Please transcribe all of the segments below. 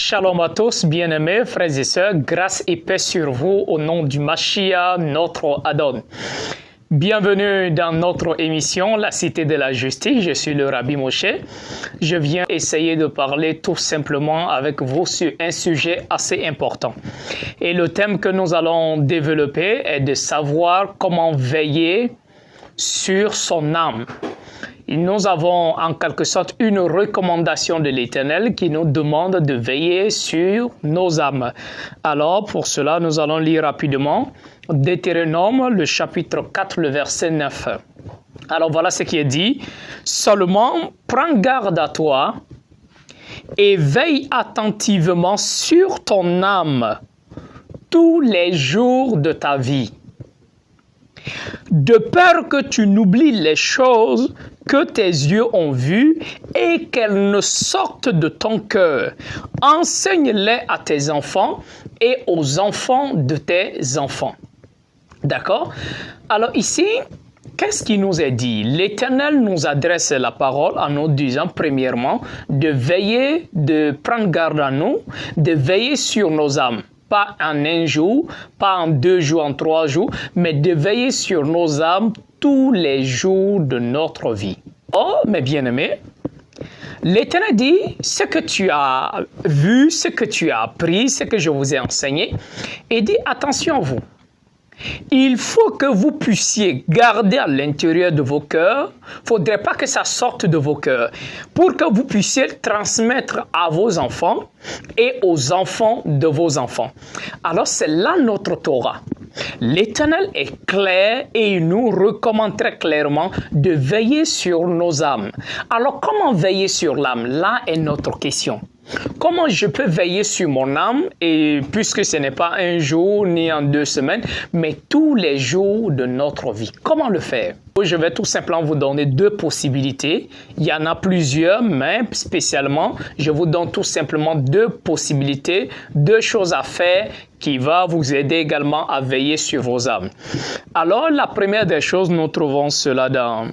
Shalom à tous, bien-aimés, frères et sœurs, grâce et paix sur vous au nom du Mashiach, notre Adon. Bienvenue dans notre émission, La Cité de la Justice. Je suis le Rabbi Moshe. Je viens essayer de parler tout simplement avec vous sur un sujet assez important. Et le thème que nous allons développer est de savoir comment veiller sur son âme. Nous avons en quelque sorte une recommandation de l'Éternel qui nous demande de veiller sur nos âmes. Alors pour cela, nous allons lire rapidement Deutéronome, le chapitre 4, le verset 9. Alors voilà ce qui est dit. Seulement, prends garde à toi et veille attentivement sur ton âme tous les jours de ta vie, de peur que tu n'oublies les choses que tes yeux ont vues et qu'elles ne sortent de ton cœur. Enseigne-les à tes enfants et aux enfants de tes enfants. D'accord? Alors ici, qu'est-ce qui nous est dit? L'Éternel nous adresse la parole en nous disant, premièrement, de veiller, de prendre garde à nous, de veiller sur nos âmes. Pas en un jour, pas en 2 jours, en 3 jours, mais de veiller sur nos âmes tous les jours de notre vie. Oh, mes bien-aimés, l'Éternel dit, ce que tu as vu, ce que tu as appris, ce que je vous ai enseigné, et dit, attention à vous. Il faut que vous puissiez garder à l'intérieur de vos cœurs. Il ne faudrait pas que ça sorte de vos cœurs. Pour que vous puissiez transmettre à vos enfants et aux enfants de vos enfants. Alors c'est là notre Torah. L'Éternel est clair et il nous recommande très clairement de veiller sur nos âmes. Alors comment veiller sur l'âme? Là est notre question. Comment je peux veiller sur mon âme, et puisque ce n'est pas un jour ni en 2 semaines, mais tous les jours de notre vie? Comment le faire? Je vais tout simplement vous donner 2 possibilités. Il y en a plusieurs, mais spécialement, je vous donne tout simplement 2 possibilités, 2 choses à faire qui va vous aider également à veiller sur vos âmes. Alors, la première des choses, nous trouvons cela dans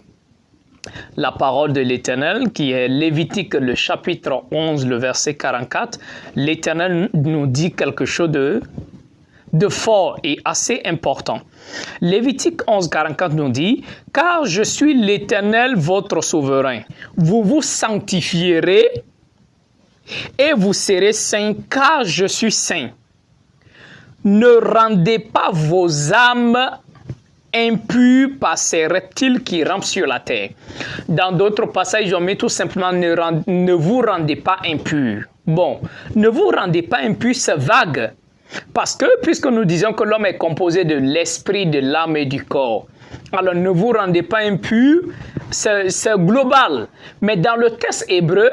la parole de l'Éternel, qui est Lévitique, le chapitre 11, le verset 44. L'Éternel nous dit quelque chose de fort et assez important. Lévitique 11, 44 nous dit, « Car je suis l'Éternel, votre souverain. Vous vous sanctifierez et vous serez saints, car je suis saint. Ne rendez pas vos âmes impurs par ces reptiles qui rampent sur la terre. » Dans d'autres passages, on met tout simplement ne vous rendez pas impurs. Bon, ne vous rendez pas impurs, c'est vague. Parce que, puisque nous disons que l'homme est composé de l'esprit, de l'âme et du corps, alors ne vous rendez pas impurs, c'est global. Mais dans le texte hébreu,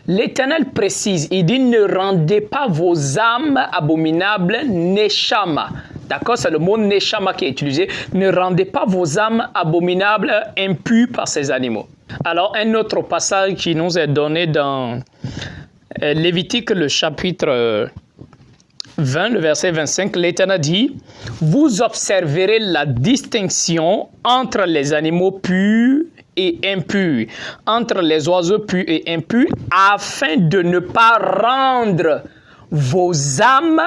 l'Éternel précise, il dit, ne rendez pas vos âmes abominables, neshama. D'accord, c'est le mot neshama qui est utilisé. Ne rendez pas vos âmes abominables, impures par ces animaux. Alors, un autre passage qui nous est donné dans Lévitique, le chapitre 20, le verset 25, l'Éternel dit, « Vous observerez la distinction entre les animaux purs et impurs, entre les oiseaux purs et impurs, afin de ne pas rendre vos âmes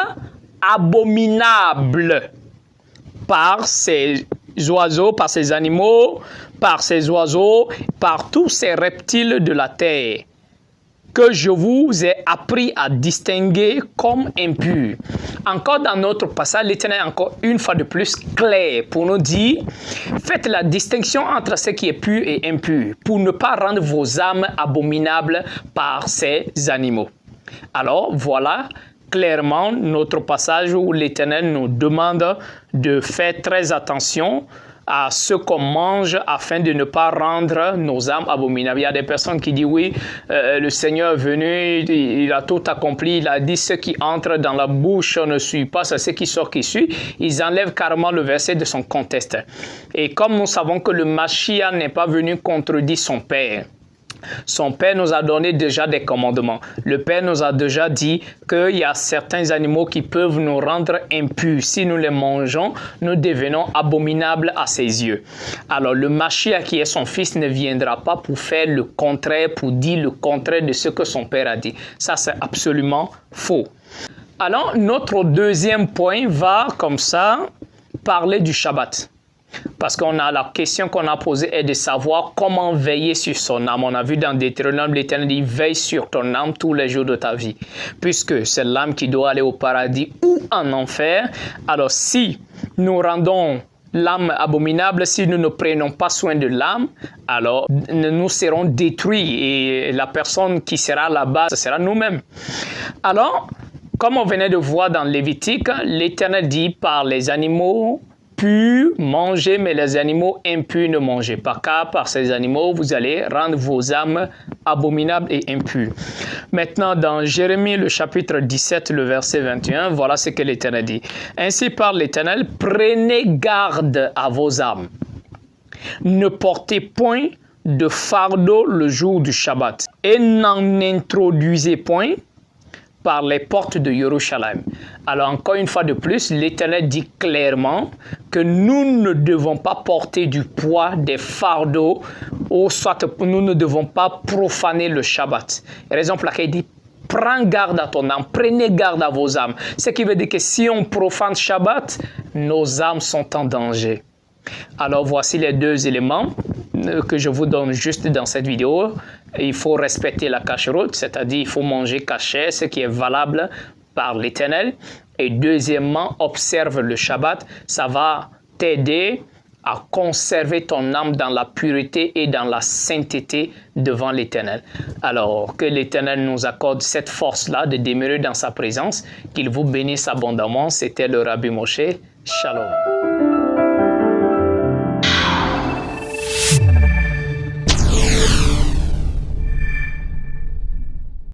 abominables par ces oiseaux, par ces animaux, par ces oiseaux, par tous ces reptiles de la terre, que je vous ai appris à distinguer comme impurs. » Encore dans notre passage, l'Éternel est encore une fois de plus clair pour nous dire, faites la distinction entre ce qui est pur et impur, pour ne pas rendre vos âmes abominables par ces animaux. Alors voilà clairement notre passage où l'Éternel nous demande de faire très attention à ce qu'on mange afin de ne pas rendre nos âmes abominables. Il y a des personnes qui disent oui, le Seigneur est venu, il a tout accompli, il a dit ce qui entre dans la bouche ne suit pas, c'est ce qui sort qui suit. Ils enlèvent carrément le verset de son contexte. Et comme nous savons que le Mashiach n'est pas venu contredire son Père, Son Père nous a donné déjà des commandements. Le Père nous a déjà dit qu'il y a certains animaux qui peuvent nous rendre impurs. Si nous les mangeons, nous devenons abominables à ses yeux. Alors le Mashiach qui est son fils ne viendra pas pour faire le contraire, pour dire le contraire de ce que son Père a dit. Ça, c'est absolument faux. Alors notre deuxième point va comme ça parler du Shabbat. Parce qu'on a la question qu'on a posée est de savoir comment veiller sur son âme. On a vu dans Deutéronome, l'Éternel dit « Veille sur ton âme tous les jours de ta vie ». Puisque c'est l'âme qui doit aller au paradis ou en enfer. Alors si nous rendons l'âme abominable, si nous ne prenons pas soin de l'âme, alors nous serons détruits et la personne qui sera là-bas, ce sera nous-mêmes. Alors, comme on venait de voir dans Lévitique, l'Éternel dit par les animaux purs, mangez, mais les animaux impurs ne mangez pas, car par ces animaux, vous allez rendre vos âmes abominables et impures. Maintenant, dans Jérémie, le chapitre 17, le verset 21, voilà ce que l'Éternel dit. Ainsi parle l'Éternel, prenez garde à vos âmes. Ne portez point de fardeau le jour du Shabbat et n'en introduisez point par les portes de Jérusalem. Alors encore une fois de plus, l'Éternel dit clairement que nous ne devons pas porter du poids des fardeaux ou soit nous ne devons pas profaner le Shabbat. Raison pour laquelle il dit prends garde à ton âme, prenez garde à vos âmes. Ce qui veut dire que si on profane Shabbat, nos âmes sont en danger. Alors voici les deux éléments que je vous donne juste dans cette vidéo. Il faut respecter la kashrut, c'est-à-dire il faut manger caché, ce qui est valable par l'Éternel. Et deuxièmement, observe le Shabbat, ça va t'aider à conserver ton âme dans la pureté et dans la sainteté devant l'Éternel. Alors, que l'Éternel nous accorde cette force-là de demeurer dans sa présence, qu'il vous bénisse abondamment. C'était le Rabbi Moshe. Shalom.